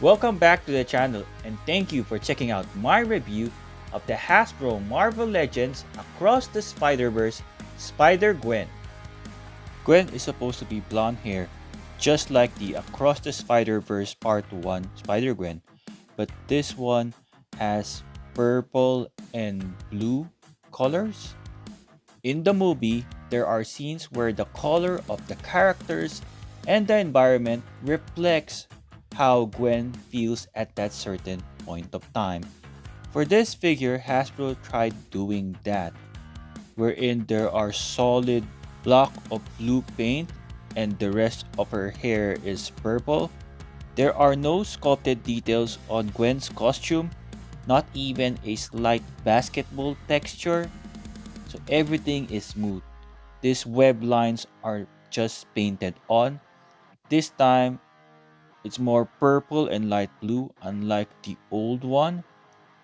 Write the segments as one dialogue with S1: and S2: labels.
S1: Welcome back to the channel and thank you for checking out my review of the Hasbro Marvel Legends Across the Spider-Verse Spider-Gwen. Gwen is supposed to be blonde hair, just like the Across the Spider-Verse Part 1 Spider-Gwen, but this one has purple and blue colors. In the movie, there are scenes where the color of the characters and the environment reflects how Gwen feels at that certain point of time. For this figure, Hasbro tried doing that, wherein there are solid block of blue paint and the rest of her hair is purple. There are no sculpted details on Gwen's costume, not even a slight basketball texture, so everything is smooth. These web lines are just painted on. This time, it's more purple and light blue, unlike the old one.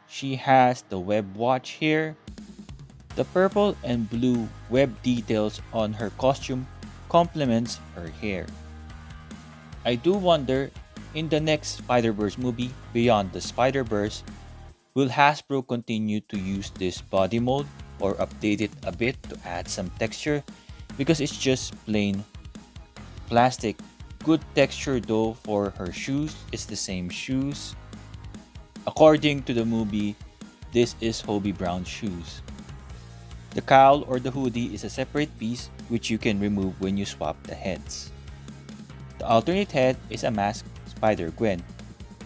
S1: She has the web watch here. The purple and blue web details on her costume complements her hair. I do wonder, in the next Spider-Verse movie, Beyond the Spider-Verse, will Hasbro continue to use this body mold or update it a bit to add some texture? Because it's just plain plastic. Good texture though for her shoes. It's the same shoes. According to the movie, this is Hobie Brown's shoes. The cowl or the hoodie is a separate piece which you can remove when you swap the heads. The alternate head is a masked Spider-Gwen.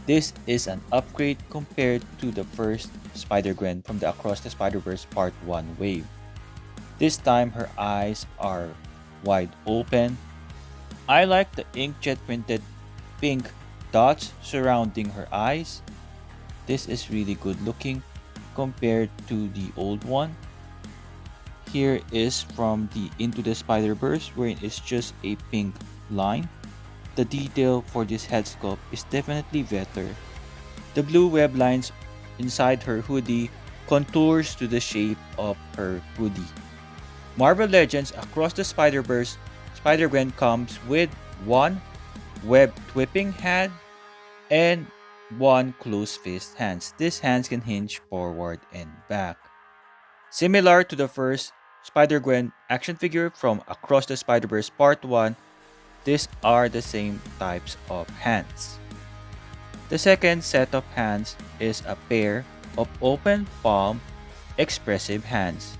S1: This is an upgrade compared to the first Spider-Gwen from the Across the Spider-Verse Part 1 wave. This time her eyes are wide open. I like the inkjet printed pink dots surrounding her eyes. This is really good looking compared to the old one. Here is from the Into the Spider-Verse, where it's just a pink line. The detail for this head sculpt is definitely better. The blue web lines inside her hoodie contours to the shape of her hoodie. Marvel Legends Across the Spider-Verse Spider-Gwen comes with one web whipping hand and one closed fist hands. These hands can hinge forward and back. Similar to the first Spider-Gwen action figure from Across the Spider-Verse Part 1, these are the same types of hands. The second set of hands is a pair of open palm expressive hands.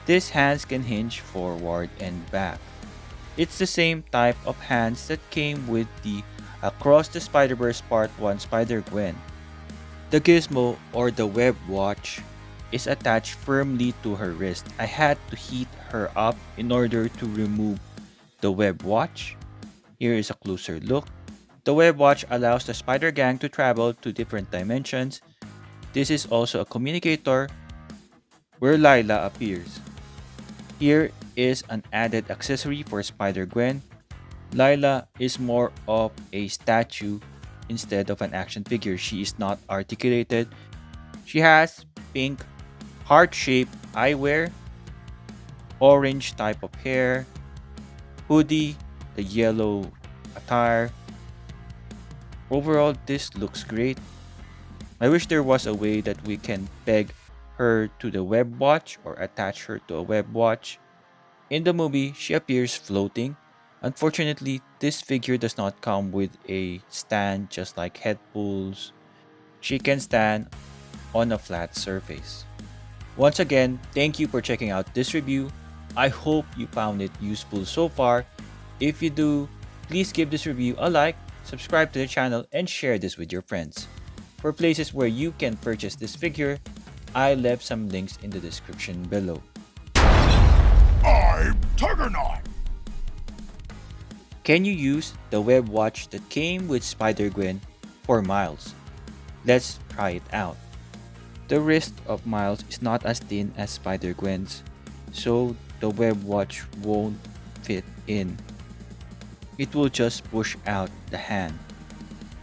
S1: These hands can hinge forward and back. It's the same type of hands that came with the Across the Spider-Verse Part 1 Spider-Gwen. The gizmo or the web watch is attached firmly to her wrist. I had to heat her up in order to remove the web watch. Here is a closer look. The web watch allows the Spider Gang to travel to different dimensions. This is also a communicator where Lila appears. Here is an added accessory for Spider-Gwen. Lila is more of a statue instead of an action figure. She is not articulated. She has pink heart-shaped eyewear, orange type of hair, hoodie, the yellow attire. Overall, this looks great. I wish there was a way that we can peg her to the web watch or attach her to a web watch. In the movie, she appears floating. Unfortunately, this figure does not come with a stand just like head pulls. She can stand on a flat surface. Once again, thank you for checking out this review. I hope you found it useful so far. If you do, please give this review a like, subscribe to the channel, and share this with your friends. For places where you can purchase this figure, I left some links in the description below.
S2: I'm Tuggernaut!
S1: Can you use the web watch that came with Spider-Gwen for Miles? Let's try it out. The wrist of Miles is not as thin as Spider-Gwen's, so the web watch won't fit in. It will just push out the hand.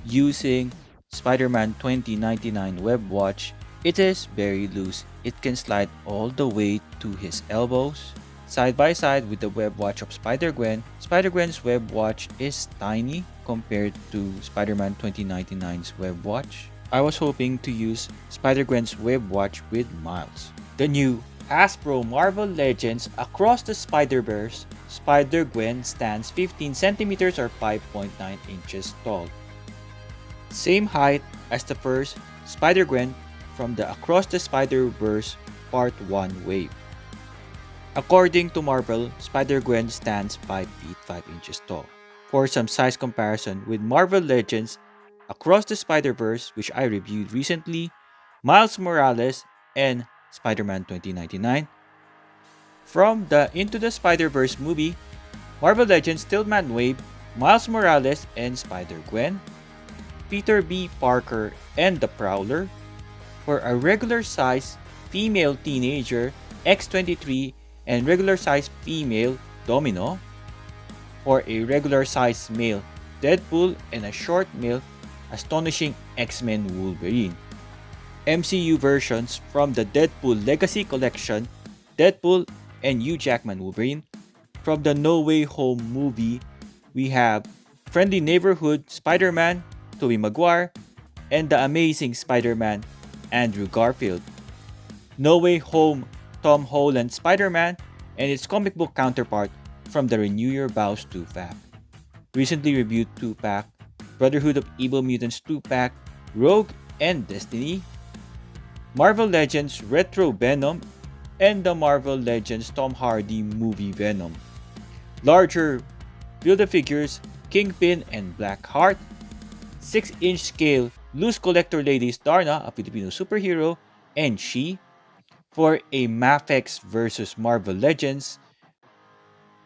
S1: Using Spider-Man 2099 web watch, it is very loose. It can slide all the way to his elbows. Side by side with the web watch of Spider-Gwen, Spider-Gwen's web watch is tiny compared to Spider-Man 2099's web watch. I was hoping to use Spider-Gwen's web watch with Miles. The new Hasbro Marvel Legends Across the Spider-Verse Spider-Gwen stands 15 centimeters or 5.9 inches tall. Same height as the first Spider-Gwen from the Across the Spider-Verse Part 1 wave. According to Marvel, Spider-Gwen stands 5 feet 5 inches tall. For some size comparison with Marvel Legends Across the Spider-Verse, which I reviewed recently, Miles Morales and Spider-Man 2099. From the Into the Spider-Verse movie, Marvel Legends Tillman Wave, Miles Morales and Spider-Gwen, Peter B. Parker and the Prowler. For a regular size female teenager, X-23 and regular size female Domino. For a regular size male Deadpool and a short male Astonishing X-Men Wolverine. MCU versions from the Deadpool Legacy Collection, Deadpool and Hugh Jackman Wolverine. From the No Way Home movie, we have Friendly Neighborhood Spider-Man, Tobey Maguire, and The Amazing Spider-Man, Andrew Garfield. No Way Home, Tom Holland Spider-Man, and its comic book counterpart from the Renew Your Vows 2-pack. Recently reviewed 2-pack, Brotherhood of Evil Mutants 2-pack, Rogue and Destiny, Marvel Legends Retro Venom, and the Marvel Legends Tom Hardy movie Venom. Larger Build-A-Figures Kingpin and Blackheart, 6-inch scale loose collector ladies Darna, a Filipino superhero, and She. For a Mafex vs Marvel Legends,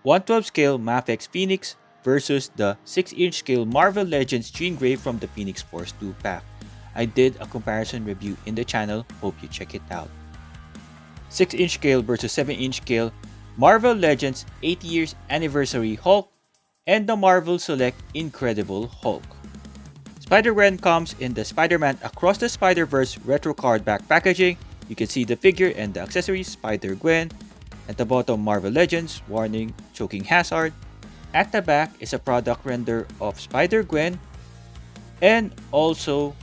S1: 1/12 scale Mafex Phoenix versus the 6-inch scale Marvel Legends Jean Grey from the Phoenix Force 2-pack. I did a comparison review in the channel, hope you check it out. 6-inch scale versus 7-inch scale Marvel Legends 80 years anniversary Hulk and the Marvel Select Incredible Hulk. Spider-Gwen comes in the Spider-Man Across the Spider-Verse retro card back packaging. You can see the figure and the accessories Spider-Gwen. At the bottom, Marvel Legends, warning, choking hazard. At the back is a product render of Spider-Gwen and also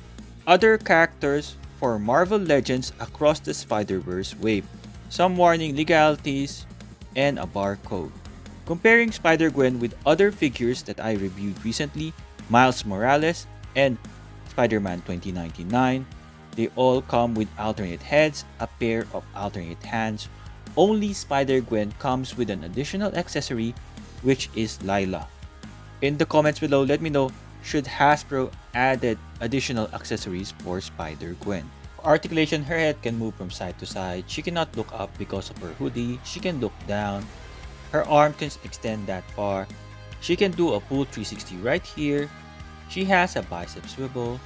S1: other characters for Marvel Legends Across the Spider-Verse wave, some warning legalities, and a barcode. Comparing Spider-Gwen with other figures that I reviewed recently, Miles Morales and Spider-Man 2099, they all come with alternate heads, a pair of alternate hands. Only Spider-Gwen comes with an additional accessory, which is Lila. In the comments below, let me know, should Hasbro added additional accessories for Spider-Gwen. For articulation, her head can move from side to side. She cannot look up because of her hoodie. She can look down. Her arm can extend that far. She can do a full 360 right here. She has a bicep swivel,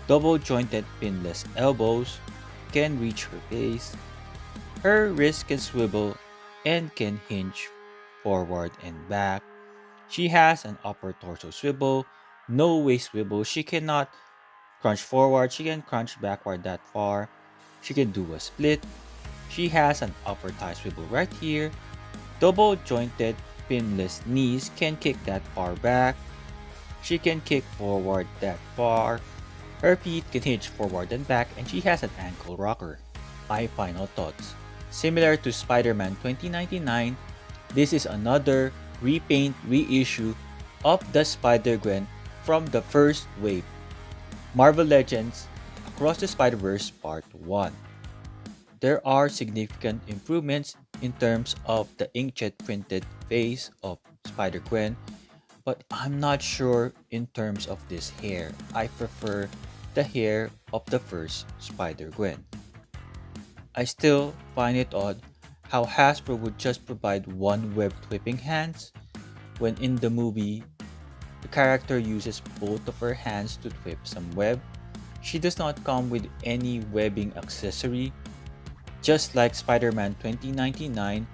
S1: double jointed pinless elbows, can reach her face. Her wrist can swivel and can hinge forward and back. She has an upper torso swivel, no waist swivel. She cannot crunch forward, she can crunch backward that far. She can do a split. She has an upper thigh swivel right here. Double jointed pinless knees, can kick that far back. She can kick forward that far. Her feet can hinge forward and back, and she has an ankle rocker. My final thoughts. Similar to Spider-Man 2099, this is another repaint reissue of the Spider-Gwen from the first wave, Marvel Legends Across the Spider-Verse Part 1. There are significant improvements in terms of the inkjet printed face of Spider-Gwen, but I'm not sure in terms of this hair. I prefer the hair of the first Spider-Gwen. I still find it odd how Hasbro would just provide one web whipping hands when in the movie the character uses both of her hands to whip some web. She does not come with any webbing accessory. Just like Spider-Man 2099,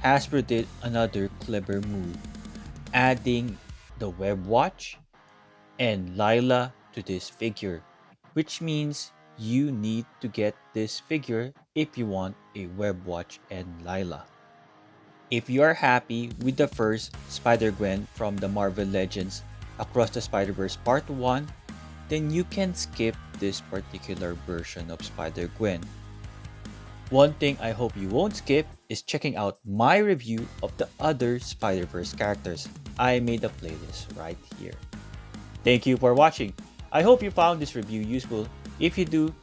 S1: Hasbro did another clever move, adding the web watch and Lila to this figure, which means you need to get this figure if you want a web watch and Lila. If you are happy with the first Spider-Gwen from the Marvel Legends Across the Spider-Verse Part 1, then you can skip this particular version of Spider-Gwen. One thing I hope you won't skip is checking out my review of the other Spider-Verse characters. I made a playlist right here. Thank you for watching. I hope you found this review useful. If you do,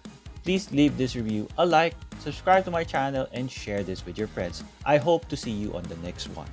S1: please leave this review a like, subscribe to my channel, and share this with your friends. I hope to see you on the next one.